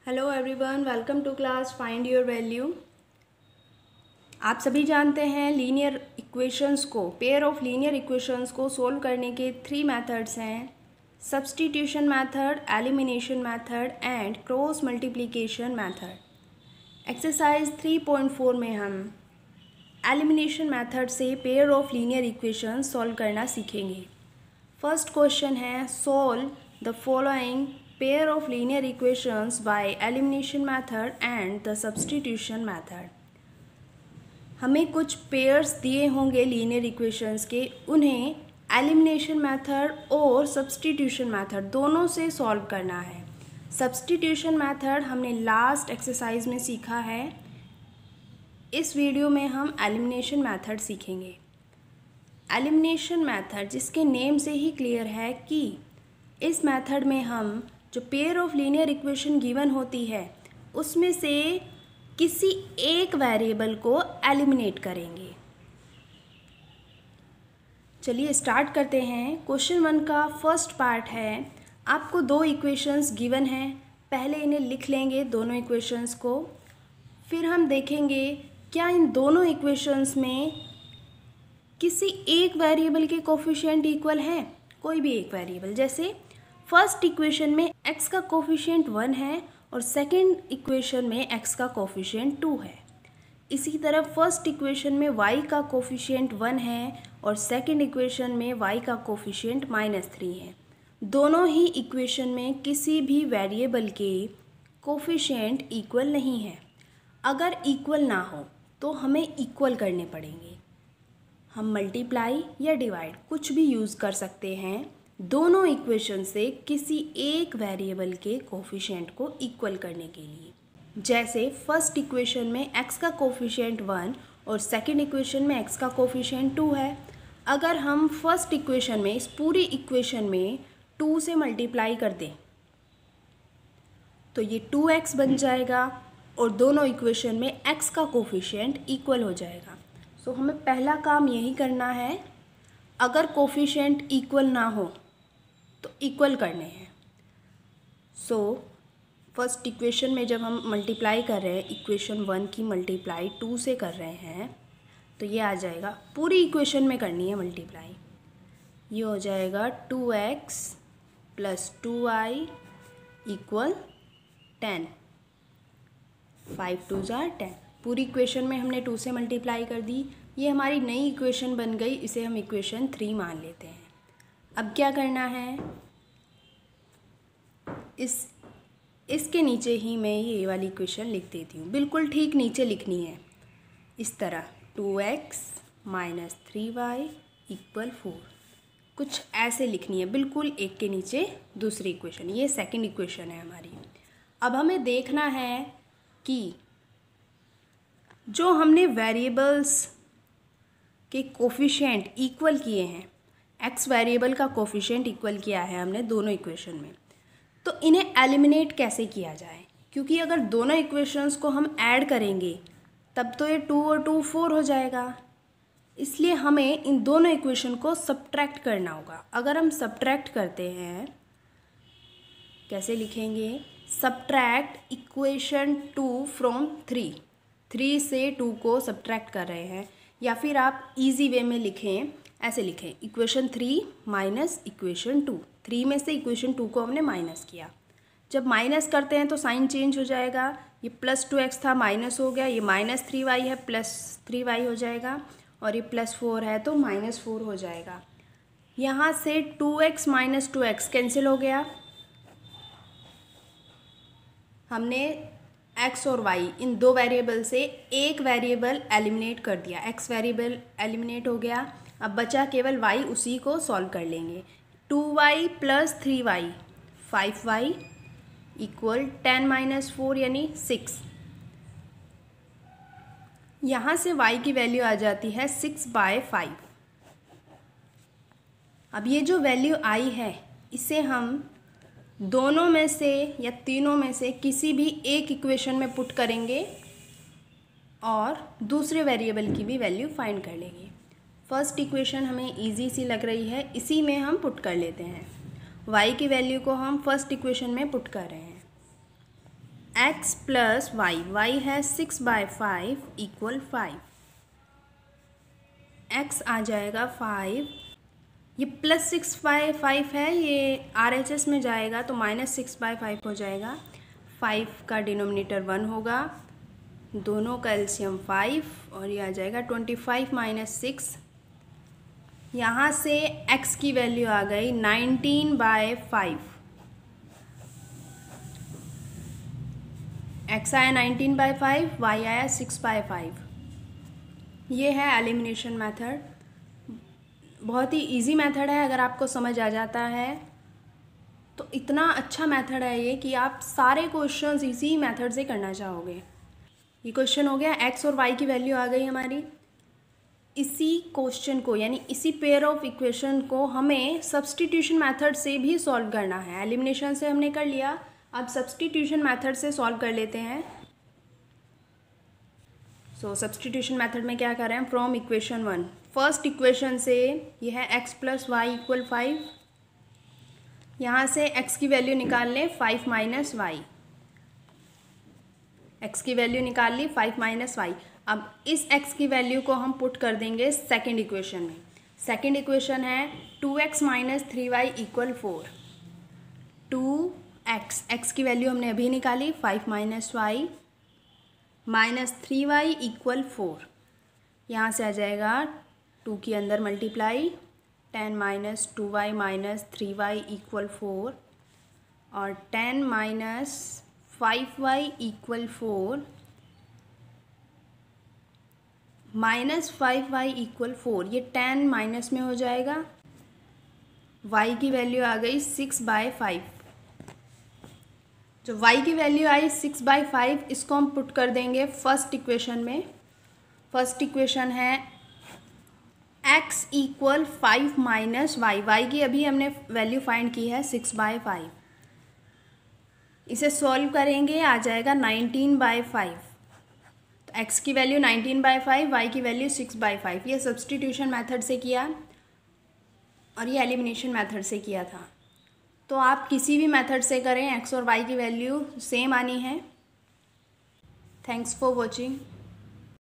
Hello everyone, welcome to class find your value. आप सभी जानते हैं लीनियर इक्वेशंस को, पेयर ऑफ लीनियर इक्वेशंस को सोल्व करने के 3 मेथड्स हैं: substitution method, elimination method and cross multiplication method. Exercise 3.4 में हम एलिमिनेशन मेथड से pair of linear equations solve करना सीखेंगे। फर्स्ट क्वेश्चन है, solve the following pair of linear equations by elimination method and the substitution method। हमें कुछ pairs दिए होंगे लीनियर इक्वेशंस के, उन्हें एलिमिनेशन मेथड और सब्स्टिट्यूशन मेथड दोनों से सॉल्व करना है। सब्स्टिट्यूशन मेथड हमने लास्ट एक्सरसाइज में सीखा है। इस वीडियो में हम एलिमिनेशन मेथड सीखेंगे। एलिमिनेशन मेथड जिसके नेम से ही क्लियर है कि इस मेथड में हम जो pair of linear equation given होती है उसमें से किसी एक वेरिएबल को एलिमिनेट करेंगे। चलिए स्टार्ट करते हैं। क्वेश्चन 1 का फर्स्ट पार्ट है, आपको 2 इक्वेशंस गिवन हैं। पहले इन्हें लिख लेंगे दोनों इक्वेशंस को, फिर हम देखेंगे क्या इन दोनों इक्वेशंस में किसी एक वेरिएबल के कोफिशिएंट इक्वल हैं। कोई भी एक वेरिएबल, जैसे फर्स्ट इक्वेशन में x का कोफिशिएंट 1 है और सेकंड इक्वेशन में x का कोफिशिएंट 2 है। इसी तरह फर्स्ट इक्वेशन में y का कोफिशिएंट 1 है और सेकंड इक्वेशन में y का कोफिशिएंट -3 है। दोनों ही इक्वेशन में किसी भी वेरिएबल के कोफिशिएंट इक्वल नहीं है। अगर इक्वल ना हो तो हमें इक्वल करने पड़ेंगे। हम मल्टीप्लाई या डिवाइड कुछ भी यूज़ कर सकते हैं दोनों इक्वेशन से किसी एक वेरिएबल के कोफिशिएंट को इक्वल करने के लिए। जैसे फर्स्ट इक्वेशन में x का कोफिशिएंट 1 और सेकंड इक्वेशन में x का कोफिशिएंट 2 है। अगर हम फर्स्ट इक्वेशन में इस पूरी इक्वेशन में 2 से मल्टीप्लाई कर दें तो ये 2x बन जाएगा और दोनों इक्वेशन में x का कोफिशिएंट इक्वल हो जाएगा। सो हमें पहला काम यही करना है, अगर कोफिशिएंट इक्वल ना हो तो इक्वल करने हैं। सो फर्स्ट इक्वेशन में जब हम मल्टीप्लाई कर रहे हैं, इक्वेशन 1 की मल्टीप्लाई 2 से कर रहे हैं तो ये आ जाएगा, पूरी इक्वेशन में करनी है मल्टीप्लाई। ये हो जाएगा 2x + 2y = 10। 5 2 = 10। पूरी इक्वेशन में हमने 2 से मल्टीप्लाई कर दी। ये हमारी नई इक्वेशन बन गई, इसे हम इक्वेशन 3 मान लेते हैं। अब क्या करना है, इसके नीचे ही मैं ये वाली इक्वेशन लिख देती हूँ। बिल्कुल ठीक नीचे लिखनी है इस तरह, 2x - 3y = 4। कुछ ऐसे लिखनी है, बिल्कुल एक के नीचे दूसरी इक्वेशन। ये सेकंड इक्वेशन है हमारी। अब हमें देखना है कि जो हमने वेरिएबल्स के कोफिशिएंट इक्वल किए हैं, x वेरिएबल का कोफिशिएंट इक्वल किया है हमने दोनों इक्वेशन में, तो इन्हें एलिमिनेट कैसे किया जाए। क्योंकि अगर दोनों इक्वेशंस को हम ऐड करेंगे तब तो ये 2 और 2 4 हो जाएगा। इसलिए हमें इन दोनों इक्वेशन को सब्ट्रैक्ट करना होगा। अगर हम सब्ट्रैक्ट करते हैं, कैसे लिखेंगे, सब्ट्रैक्ट इक्वेशन 2 फ्रॉम 3 से 2 को सब्ट्रैक्ट कर रहे हैं। या फिर आप इजी वे में लिखें, ऐसे लिखें, इक्वेशन 3 माइनस इक्वेशन 2। 3 में से इक्वेशन 2 को हमने माइनस किया। जब माइनस करते हैं तो साइन चेंज हो जाएगा। ये +2x था, माइनस हो गया। ये -3y है, +3y हो जाएगा। और ये +4 है तो -4 हो जाएगा। यहाँ से 2x - 2x कैंसिल हो गया। हमने x और y इन 2 वेरिएबल से एक वेरिएबल एलिमिनेट कर दिया। x वेरिएबल एलिमिनेट हो गया। अब बचा केवल y, उसी को सॉल्व कर लेंगे। 2y + 3y 5y = 10 - 4 यानी 6। यहाँ से y की वैल्यू आ जाती है 6/5। अब ये जो वैल्यू आई है इसे हम दोनों में से या तीनों में से किसी भी एक इक्वेशन में पुट करेंगे और दूसरे वेरिएबल की भी वैल्यू फाइंड कर लेंगे। फर्स्ट इक्वेशन हमें इजी सी लग रही है, इसी में हम पुट कर लेते हैं। y की वैल्यू को हम फर्स्ट इक्वेशन में पुट कर रहे हैं। x प्लस वाई, वाई है 6/5 इक्वल 5, x आ जाएगा 5, ये प्लस 6/5 है, ये RHS में जाएगा तो -6/5 हो जाएगा। 5 का डिनोमिनेटर 1 होगा, दोनों का एलसीएम 5 और ये आ जाएगा 25 - 6। यहाँ से x की वैल्यू आ गई 19/5, x आया 19/5, y आया 6/5। ये है एलिमिनेशन मेथड। बहुत ही इजी मेथड है, अगर आपको समझ आ जाता है तो इतना अच्छा मेथड है ये कि आप सारे क्वेश्चंस इसी मेथड से करना चाहोगे। ये क्वेश्चन हो गया, x और y की वैल्यू आ गई हमारी। इसी क्वेश्चन को यानी इसी पेयर ऑफ इक्वेशन को हमें सब्स्टिट्यूशन मेथड से भी सॉल्व करना है। एलिमिनेशन से हमने कर लिया, अब सब्स्टिट्यूशन मेथड से सॉल्व कर लेते हैं। सो सब्स्टिट्यूशन मेथड में क्या कर रहे हैं, फ्रॉम इक्वेशन 1, फर्स्ट इक्वेशन से यह है x प्लस वाई इक्वल 5, यहाँ से x की वैल्यू निकाल लें 5 - y, x की वैल्यू निकाल ली 5 - y। अब इस x की वैल्यू को हम पुट कर देंगे सेकंड इक्वेशन में। सेकंड इक्वेशन है 2x - 3y equal 4, 2x, x की वैल्यू हमने अभी निकाली 5 - y -3y इक्वल 4, यहाँ से आ जाएगा 2 के अंदर मल्टीप्लाई 10 - 2y - 3y इक्वल 4 और 10 - 5y इक्वल 4 -5y इक्वल 4, ये 10 माइनस में हो जाएगा। y की वैल्यू आ गई 6/5, जो y की वैल्यू आई 6/5, इसको हम पुट कर देंगे फर्स्ट इक्वेशन में। फर्स्ट इक्वेशन है x इक्वल 5 - y, y की अभी हमने वैल्यू फाइंड की है 6/5, इसे सॉल्व करेंगे आ जाएगा 19/5, तो x की वैल्यू 19/5, y की वैल्यू 6/5। ये सब्स्टिट्यूशन मेथड से किया और ये एलिमिनेशन मेथड से किया था। तो आप किसी भी मेथड से करें, x और y की वैल्यू सेम आनी है। Thanks for watching.